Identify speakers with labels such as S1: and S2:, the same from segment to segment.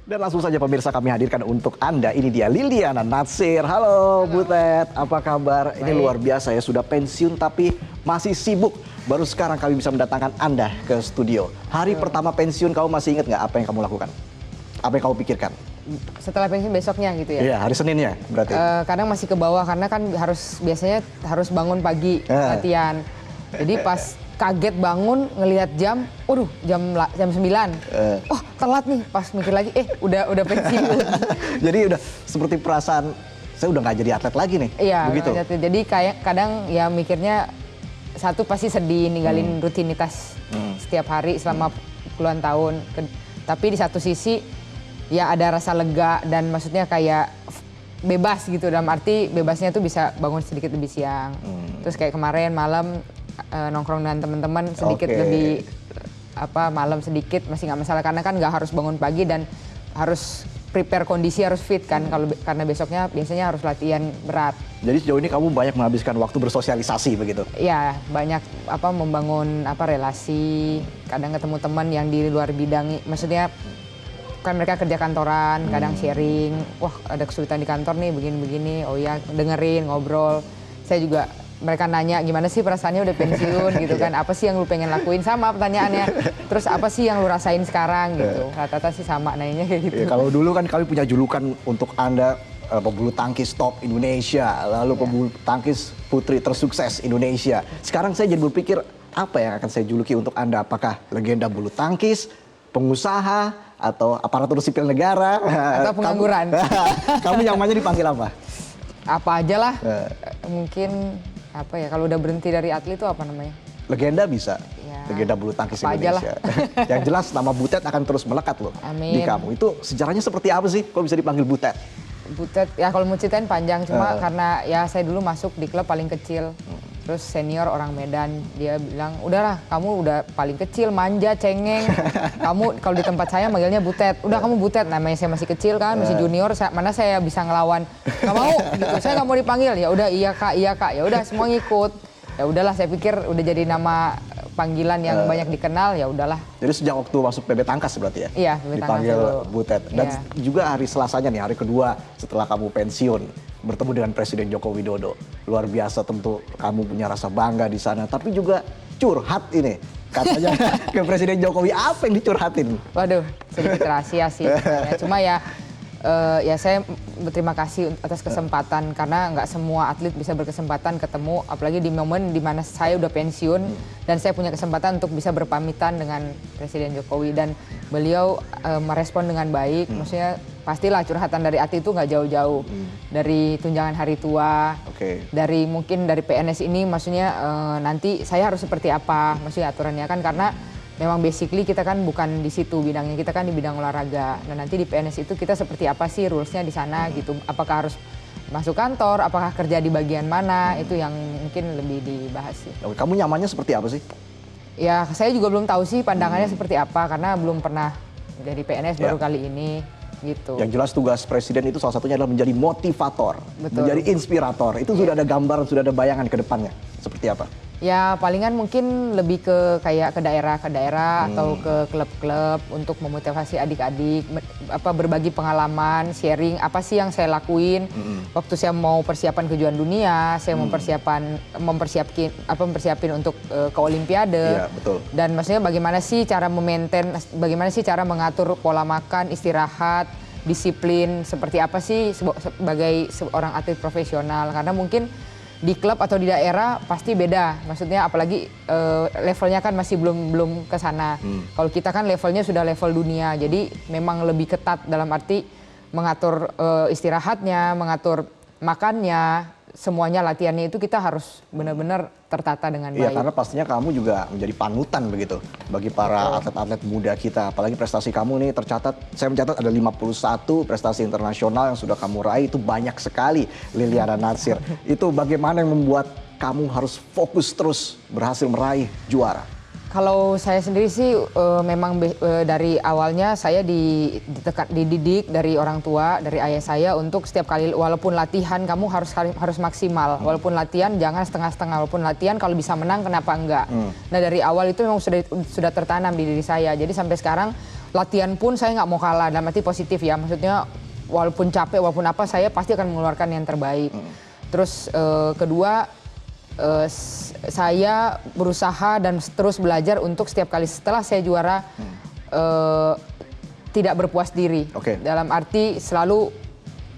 S1: Dan langsung saja pemirsa kami hadirkan untuk Anda, ini dia Liliana Natsir. Halo Butet, apa kabar? Ini luar biasa ya, sudah pensiun tapi masih sibuk. Baru sekarang kami bisa mendatangkan Anda ke studio. Hari pertama pensiun kamu masih ingat nggak apa yang kamu lakukan? Apa yang kamu pikirkan?
S2: Setelah pensiun besoknya gitu ya?
S1: Iya, hari Seninnya berarti.
S2: Kadang masih ke bawah karena kan biasanya harus bangun pagi latihan. Jadi pas kaget bangun ngelihat jam, waduh jam 9. Oh telat nih, pas mikir lagi, udah pensiun.
S1: Jadi udah seperti perasaan saya udah nggak jadi atlet lagi nih.
S2: Iya,
S1: begitu.
S2: Jadi kayak kadang ya mikirnya satu pasti sedih ninggalin rutinitas setiap hari selama puluhan tahun. Tapi di satu sisi ya ada rasa lega dan maksudnya kayak bebas gitu, dalam arti bebasnya tuh bisa bangun sedikit lebih siang. Terus kayak kemarin malam nongkrong dengan teman-teman sedikit lebih malam sedikit masih nggak masalah karena kan nggak harus bangun pagi dan harus prepare kondisi, harus fit kan karena besoknya biasanya harus latihan berat.
S1: Jadi sejauh ini kamu banyak menghabiskan waktu bersosialisasi begitu?
S2: Iya, banyak membangun relasi, kadang ketemu teman yang di luar bidang, maksudnya kan mereka kerja kantoran, kadang sharing, wah ada kesulitan di kantor nih begini-begini, oh ya dengerin, ngobrol. Saya juga, mereka nanya gimana sih perasaannya udah pensiun gitu kan, apa sih yang lu pengen lakuin, sama pertanyaannya, terus apa sih yang lu rasain sekarang gitu, rata-rata sih sama nanyanya kayak gitu.
S1: Kalau dulu kan kami punya julukan untuk Anda, pebulu tangkis top Indonesia, lalu pebulu tangkis putri tersukses Indonesia. Sekarang saya jadi berpikir, apa yang akan saya juluki untuk Anda, apakah legenda bulu tangkis, pengusaha, atau aparatur sipil negara,
S2: atau pengangguran.
S1: Kamu nyamannya dipanggil apa?
S2: Apa aja lah, mungkin kalau udah berhenti dari atlet itu apa namanya?
S1: Legenda bisa,
S2: ya,
S1: legenda bulu tangkis Indonesia.
S2: Lah.
S1: Yang jelas nama Butet akan terus melekat loh.
S2: Amin.
S1: Di kamu. Itu sejarahnya seperti apa sih? Kok bisa dipanggil Butet?
S2: Butet, ya kalau mau ceritain panjang, cuma karena ya saya dulu masuk di klub paling kecil. Terus senior orang Medan, dia bilang, udahlah kamu udah paling kecil, manja, cengeng. Kamu kalau di tempat saya manggilnya Butet. Udah kamu Butet, namanya saya masih kecil kan, masih junior, mana saya bisa ngelawan. Gak mau, gitu. Saya gak mau dipanggil. Ya udah iya kak. Ya udah semua ngikut. Ya udahlah, saya pikir udah jadi nama panggilan yang banyak dikenal, ya udahlah. Jadi
S1: sejak waktu masuk PB Tangkas berarti ya?
S2: Iya, PB Tangkas
S1: dipanggil
S2: dulu.
S1: Butet. Dan juga hari Selasanya nih, hari kedua setelah kamu pensiun, bertemu dengan Presiden Joko Widodo. Luar biasa, tentu kamu punya rasa bangga di sana, tapi juga curhat ini. Katanya ke Presiden Jokowi, apa yang dicurhatin?
S2: Waduh, sedikit rahasia sih. Cuma ya saya berterima kasih atas kesempatan karena nggak semua atlet bisa berkesempatan ketemu, apalagi di momen dimana saya udah pensiun dan saya punya kesempatan untuk bisa berpamitan dengan Presiden Jokowi, dan beliau merespon dengan baik. Maksudnya pastilah curhatan dari atlet itu nggak jauh-jauh dari tunjangan hari tua, dari mungkin dari PNS ini, maksudnya nanti saya harus seperti apa, maksudnya aturannya kan, karena memang basically kita kan bukan di situ bidangnya, kita kan di bidang olahraga. Nah nanti di PNS itu kita seperti apa sih rulesnya di sana gitu. Apakah harus masuk kantor, apakah kerja di bagian mana, itu yang mungkin lebih dibahas sih.
S1: Kamu nyamannya seperti apa sih?
S2: Ya saya juga belum tahu sih pandangannya seperti apa, karena belum pernah jadi PNS baru kali ini gitu.
S1: Yang jelas tugas Presiden itu salah satunya adalah menjadi motivator, menjadi inspirator. Itu sudah ada gambaran, sudah ada bayangan ke depannya. Seperti apa?
S2: Ya palingan mungkin lebih ke kayak ke daerah atau ke klub-klub untuk memotivasi adik-adik, berbagi pengalaman, sharing apa sih yang saya lakuin waktu saya mau persiapan kejuaraan dunia, saya mempersiapin untuk ke Olimpiade.
S1: Iya, betul.
S2: Dan maksudnya bagaimana sih cara bagaimana sih cara mengatur pola makan, istirahat, disiplin, seperti apa sih sebagai seorang atlet profesional, karena mungkin di klub atau di daerah pasti beda, maksudnya apalagi levelnya kan masih belum ke sana. Kalau kita kan levelnya sudah level dunia, jadi memang lebih ketat dalam arti mengatur istirahatnya, mengatur makannya, semuanya latihannya itu kita harus benar-benar tertata dengan baik.
S1: Iya, karena pastinya kamu juga menjadi panutan begitu bagi para atlet-atlet muda kita. Apalagi prestasi kamu nih tercatat, saya mencatat ada 51 prestasi internasional yang sudah kamu raih, itu banyak sekali Liliana Natsir. Itu bagaimana yang membuat kamu harus fokus terus berhasil meraih juara?
S2: Kalau saya sendiri sih memang dari awalnya saya dididik dari orang tua, dari ayah saya untuk setiap kali walaupun latihan kamu harus maksimal. Walaupun latihan jangan setengah-setengah, walaupun latihan kalau bisa menang kenapa enggak. Nah dari awal itu memang sudah tertanam di diri saya. Jadi sampai sekarang latihan pun saya nggak mau kalah, dalam arti positif ya, maksudnya walaupun capek, walaupun apa, saya pasti akan mengeluarkan yang terbaik. Terus kedua, saya berusaha dan terus belajar untuk setiap kali setelah saya juara tidak berpuas diri. Dalam arti selalu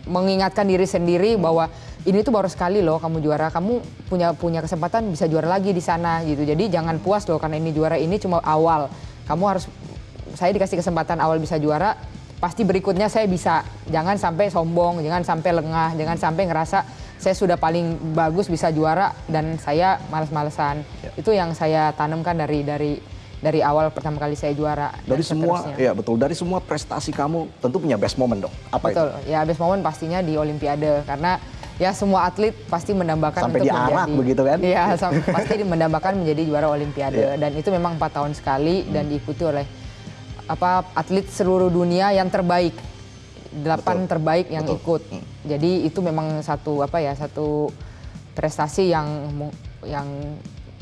S2: mengingatkan diri sendiri bahwa ini tuh baru sekali loh kamu juara, kamu punya kesempatan bisa juara lagi di sana gitu. Jadi jangan puas loh karena ini juara, ini cuma awal. Kamu harus, saya dikasih kesempatan awal bisa juara, pasti berikutnya saya bisa. Jangan sampai sombong, jangan sampai lengah, jangan sampai ngerasa saya sudah paling bagus bisa juara dan saya malas-malesan. Itu yang saya tanamkan dari awal pertama kali saya juara.
S1: Dari semua, ya betul, dari semua prestasi kamu tentu punya best moment dong. Apa
S2: betul, itu? Ya best moment pastinya di Olimpiade, karena ya semua atlet pasti mendambakan
S1: sampai
S2: untuk
S1: diarak
S2: menjadi,
S1: begitu kan?
S2: Iya, pasti mendambakan menjadi juara Olimpiade. Dan itu memang 4 tahun sekali dan diikuti oleh atlet seluruh dunia yang terbaik, 8 terbaik yang ikut. Jadi itu memang satu prestasi yang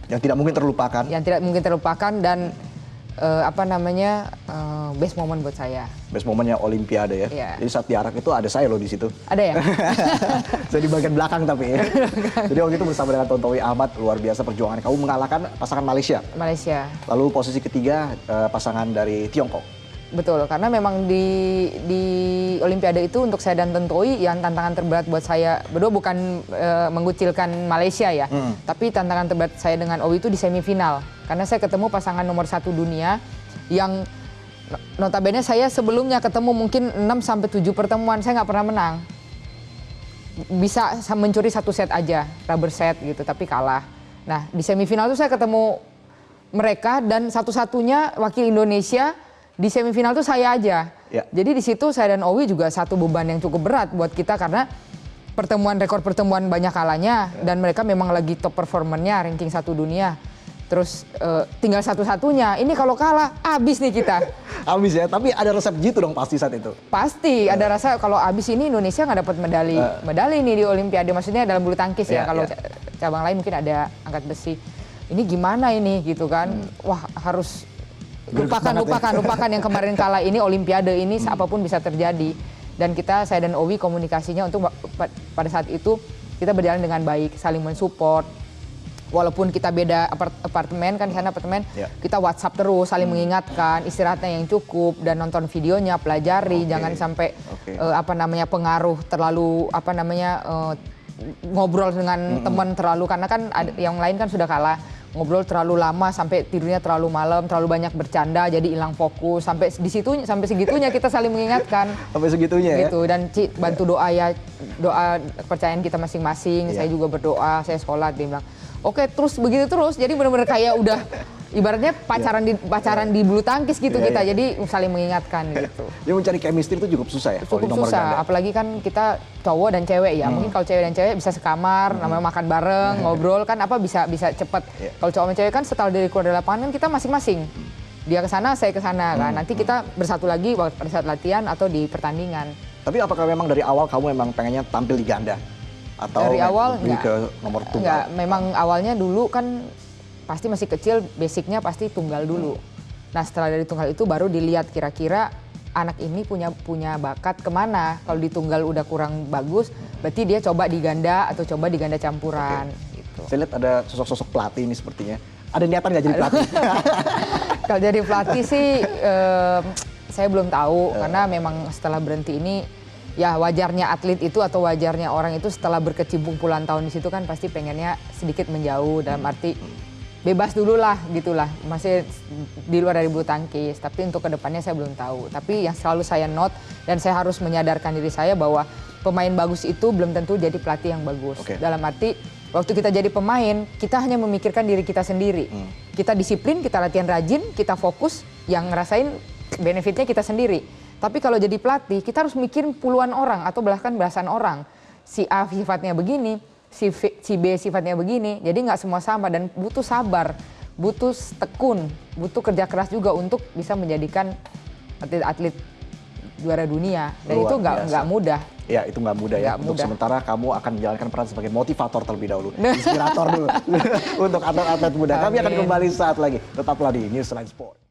S1: tidak mungkin terlupakan.
S2: Yang tidak mungkin terlupakan dan best moment buat saya.
S1: Best momennya Olimpiade ya.
S2: Yeah.
S1: Jadi saat diarak itu ada saya loh di situ.
S2: Ada ya?
S1: Saya di bagian belakang tapi. Jadi waktu itu bersama dengan Tontowi Ahmad, luar biasa perjuangan kamu mengalahkan pasangan Malaysia. Lalu posisi ketiga pasangan dari Tiongkok.
S2: Betul, karena memang di Olimpiade itu untuk saya dan Tontowi yang tantangan terberat buat saya berdua bukan mengucilkan Malaysia ya, tapi tantangan terberat saya dengan Owi itu di semifinal. Karena saya ketemu pasangan nomor 1 dunia yang notabene saya sebelumnya ketemu mungkin 6-7 pertemuan, saya nggak pernah menang. Bisa mencuri 1 set aja, rubber set gitu, tapi kalah. Nah di semifinal itu saya ketemu mereka dan satu-satunya wakil Indonesia di semifinal itu saya aja. Jadi di situ saya dan Owi juga satu beban yang cukup berat buat kita karena rekor pertemuan banyak kalahnya dan mereka memang lagi top performernya, ranking 1 dunia. Terus tinggal satu-satunya. Ini kalau kalah abis nih kita.
S1: Abis ya, tapi ada resep gitu dong pasti saat itu.
S2: Pasti ada rasa kalau abis ini Indonesia nggak dapat medali nih di Olimpiade. Maksudnya dalam bulu tangkis ya. Kalau cabang lain mungkin ada angkat besi. Ini gimana ini gitu kan? Wah harus lupakan yang kemarin kalah ini, Olimpiade ini apapun bisa terjadi. Dan saya dan Owi komunikasinya untuk pada saat itu kita berjalan dengan baik, saling mensupport. Walaupun kita beda apartemen kan, di sana apartemen, kita WhatsApp terus, saling mengingatkan, istirahatnya yang cukup dan nonton videonya, pelajari, jangan sampai pengaruh terlalu ngobrol dengan teman terlalu, karena kan yang lain kan sudah kalah. Ngobrol terlalu lama sampai tidurnya terlalu malam, terlalu banyak bercanda jadi hilang fokus. Sampai segitunya kita saling mengingatkan.
S1: Sampai segitunya
S2: gitu. Dan bantu doa kepercayaan kita masing-masing. Saya juga berdoa, saya sholat, dia bilang, oke, terus begitu terus. Jadi benar-benar kayak udah ibaratnya pacaran di bulu tangkis gitu kita. Jadi saling mengingatkan gitu.
S1: Dia mencari chemistry itu cukup susah ya?
S2: Cukup susah, apalagi kan kita cowok dan cewek ya. Mungkin kalau cewek dan cewek bisa sekamar, namanya makan bareng, ngobrol kan bisa cepet. Kalau cowok dan cewek kan setelah keluar dari lapangan kan kita masing-masing. Dia ke sana, saya ke sana kan. Nanti kita bersatu lagi pada saat latihan atau di pertandingan.
S1: Tapi apakah memang dari awal kamu memang pengennya tampil di ganda? Atau
S2: dari awal
S1: ke nomor tunggal?
S2: Enggak, memang awalnya dulu kan pasti masih kecil, basicnya pasti tunggal dulu. Nah setelah dari tunggal itu baru dilihat kira-kira anak ini punya bakat kemana. Kalau di tunggal udah kurang bagus, berarti dia coba di ganda atau coba di ganda campuran. Gitu.
S1: Saya lihat ada sosok-sosok pelatih ini sepertinya. Ada niatan nggak jadi pelatih?
S2: Kalau jadi pelatih sih saya belum tahu karena memang setelah berhenti ini ya wajarnya atlet itu atau wajarnya orang itu setelah berkecimpung puluhan tahun di situ kan pasti pengennya sedikit menjauh dalam arti bebas dulu lah gitulah, masih di luar dari bulu tangkis. Tapi untuk kedepannya saya belum tahu. Tapi yang selalu saya note dan saya harus menyadarkan diri saya bahwa pemain bagus itu belum tentu jadi pelatih yang bagus. Dalam arti waktu kita jadi pemain kita hanya memikirkan diri kita sendiri. Kita disiplin, kita latihan rajin, kita fokus, yang ngerasain benefitnya kita sendiri. Tapi kalau jadi pelatih kita harus mikirin puluhan orang atau bahkan belasan orang. Si A sifatnya begini, si B sifatnya begini, jadi nggak semua sama dan butuh sabar, butuh tekun, butuh kerja keras juga untuk bisa menjadikan atlet-atlet juara dunia. Dan itu nggak mudah.
S1: Ya itu nggak mudah ya. Untuk sementara kamu akan menjalankan peran sebagai motivator terlebih dahulu, inspirator dulu untuk atlet-atlet muda. Kami akan kembali saat lagi. Tetaplah di Newsline Sport.